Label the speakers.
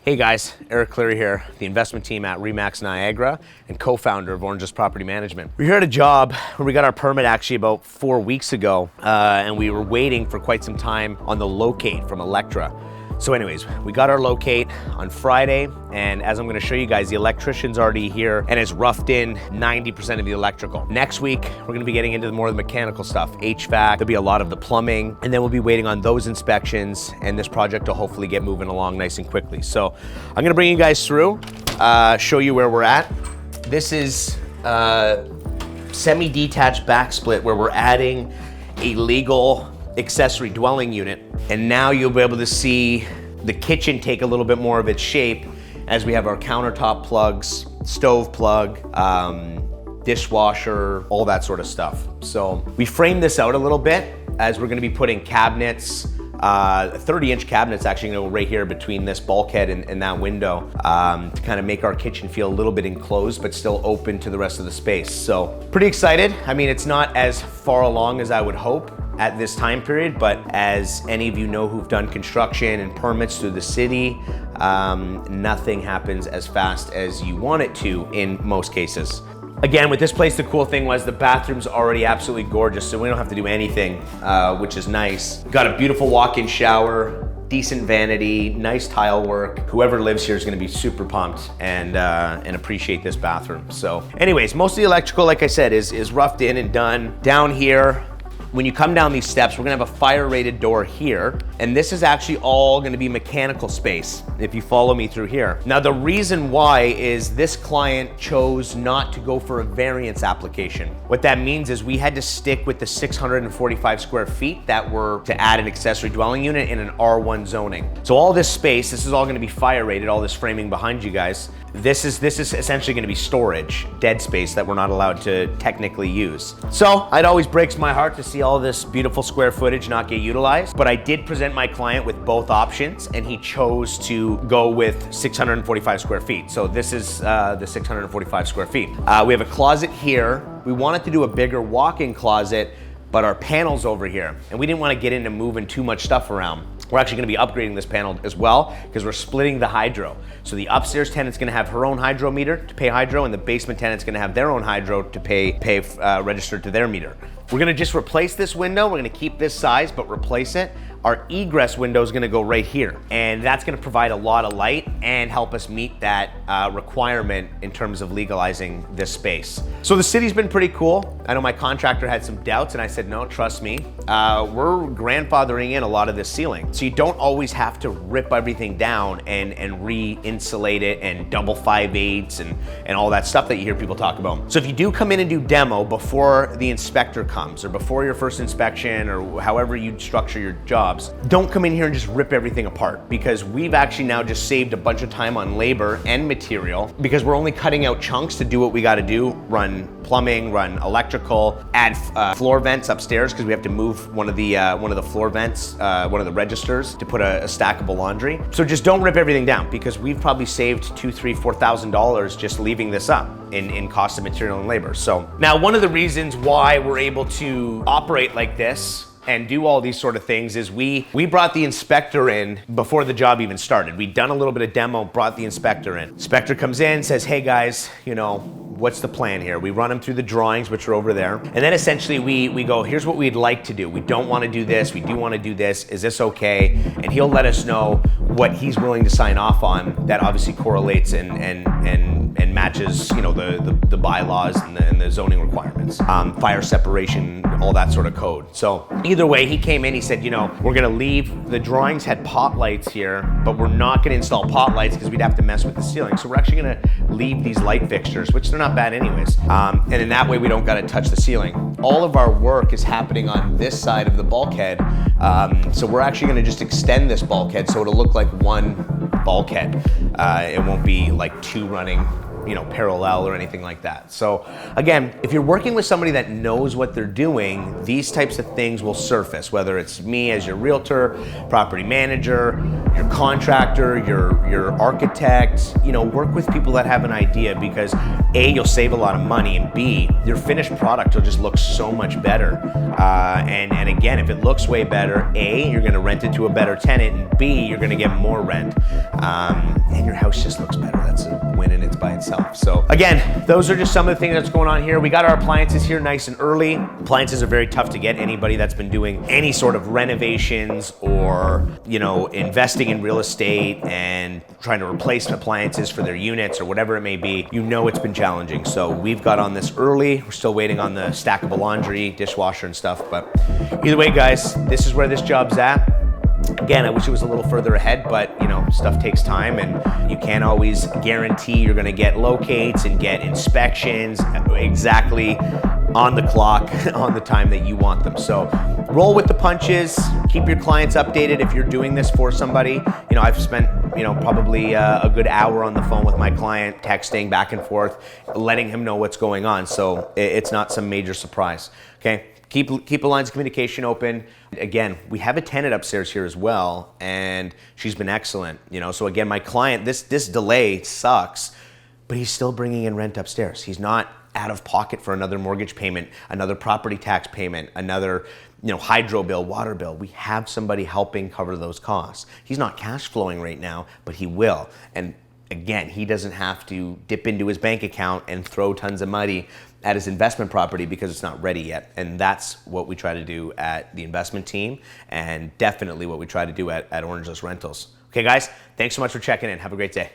Speaker 1: Hey guys, Eric Cleary here, the investment team at Remax Niagara and co-founder of Orange's Property Management. We're here at a job where we got our permit actually about 4 weeks ago, and we were waiting for quite some time on the locate from Electra. So anyways, we got our locate on Friday, and as I'm gonna show you guys, the electrician's already here and has roughed in 90% of the electrical. Next week, we're gonna be getting into more of the mechanical stuff, HVAC, there'll be a lot of the plumbing, and then we'll be waiting on those inspections, and this project will hopefully get moving along nice and quickly. So I'm gonna bring you guys through, show you where we're at. This is semi-detached back split where we're adding a legal accessory dwelling unit. And now you'll be able to see the kitchen take a little bit more of its shape as we have our countertop plugs, stove plug, dishwasher, all that sort of stuff. So we framed this out a little bit as we're gonna be putting cabinets, 30-inch cabinets actually gonna go right here between this bulkhead and that window to kind of make our kitchen feel a little bit enclosed but still open to the rest of the space. So pretty excited. I mean, it's not as far along as I would hope at this time period, but as any of you know who've done construction and permits through the city, nothing happens as fast as you want it to in most cases. Again, with this place, the cool thing was the bathroom's already absolutely gorgeous, so we don't have to do anything, which is nice. Got a beautiful walk-in shower, decent vanity, nice tile work. Whoever lives here is gonna be super pumped and appreciate this bathroom. So anyways, most of the electrical, like I said, is roughed in and done. Down here, when you come down these steps, we're gonna have a fire rated door here, and this is actually all gonna be mechanical space, if you follow me through here. Now, the reason why is this client chose not to go for a variance application. What that means is we had to stick with the 645 square feet that were to add an accessory dwelling unit in an R1 zoning. So all this space, this is all gonna be fire rated, all this framing behind you guys. This is essentially gonna be storage, dead space that we're not allowed to technically use. So it always breaks my heart to see all this beautiful square footage not get utilized, but I did present my client with both options and he chose to go with 645 square feet. So this is the 645 square feet. We have a closet here. We wanted to do a bigger walk-in closet, but our panel's over here and we didn't want to get into moving too much stuff around. We're actually gonna be upgrading this panel as well because we're splitting the hydro. So the upstairs tenant's gonna have her own hydro meter to pay hydro, and the basement tenant's gonna have their own hydro to pay registered to their meter. We're gonna just replace this window. We're gonna keep this size, but replace it. Our egress window is gonna go right here, and that's gonna provide a lot of light and help us meet that requirement in terms of legalizing this space. So the city's been pretty cool. I know my contractor had some doubts, and I said, no, trust me. We're grandfathering in a lot of this ceiling. So you don't always have to rip everything down and re-insulate it and double 5/8 and all that stuff that you hear people talk about. So if you do come in and do demo before the inspector comes or before your first inspection or however you structure your jobs, don't come in here and just rip everything apart, because we've actually now just saved a bunch of time on labor and material because we're only cutting out chunks to do what we got to do, run plumbing, run electrical, add floor vents upstairs because we have to move one of the floor vents, one of the registers to put a stackable laundry. So just don't rip everything down because we've probably saved $2,000, $3,000, $4,000 just leaving this up in cost of material and labor. So now one of the reasons why we're able to operate like this and do all these sort of things is we brought the inspector in before the job even started. We'd done a little bit of demo, brought the inspector in. Inspector comes in, says, hey guys, you know, what's the plan here? We run him through the drawings, which are over there. And then essentially we go, here's what we'd like to do. We don't want to do this. We do want to do this. Is this okay? And he'll let us know what he's willing to sign off on that obviously correlates and matches, you know, the bylaws and the zoning requirements, fire separation, all that sort of code. So either way, he came in, he said, you know, we're gonna leave, the drawings had pot lights here, but we're not gonna install pot lights because we'd have to mess with the ceiling. So we're actually gonna leave these light fixtures, which they're not bad anyways. And in that way, we don't gotta touch the ceiling. All of our work is happening on this side of the bulkhead. So we're actually gonna just extend this bulkhead so it'll look like one bulkhead. It won't be like two running, you know, parallel or anything like that. So again, if you're working with somebody that knows what they're doing, these types of things will surface, whether it's me as your realtor, property manager, your contractor, your architect, you know, work with people that have an idea because A, you'll save a lot of money, and B, your finished product will just look so much better. And again, if it looks way better, A, you're gonna rent it to a better tenant, and B, you're gonna get more rent. And house just looks better. That's a win in it by itself. So again, those are just some of the things that's going on here. We got our appliances here nice and early. Appliances are very tough to get. Anybody that's been doing any sort of renovations or, you know, investing in real estate and trying to replace appliances for their units or whatever it may be, you know it's been challenging. So we've got on this early. We're still waiting on the stackable laundry, dishwasher and stuff. But either way, guys, this is where this job's at. Again, I wish it was a little further ahead, but you know, stuff takes time and you can't always guarantee you're gonna get locates and get inspections exactly on the clock, on the time that you want them. So roll with the punches, keep your clients updated if you're doing this for somebody. You know, I've spent, you know, probably a good hour on the phone with my client, texting back and forth, letting him know what's going on. So it's not some major surprise, okay? Keep the lines of communication open. Again, we have a tenant upstairs here as well, and she's been excellent. You know, so again, my client, this delay sucks, but he's still bringing in rent upstairs. He's not out of pocket for another mortgage payment, another property tax payment, another, you know, hydro bill, water bill. We have somebody helping cover those costs. He's not cash flowing right now, but he will. And again, he doesn't have to dip into his bank account and throw tons of money at his investment property because it's not ready yet. And that's what we try to do at the investment team, and definitely what we try to do at Orangeless Rentals. Okay guys, thanks so much for checking in. Have a great day.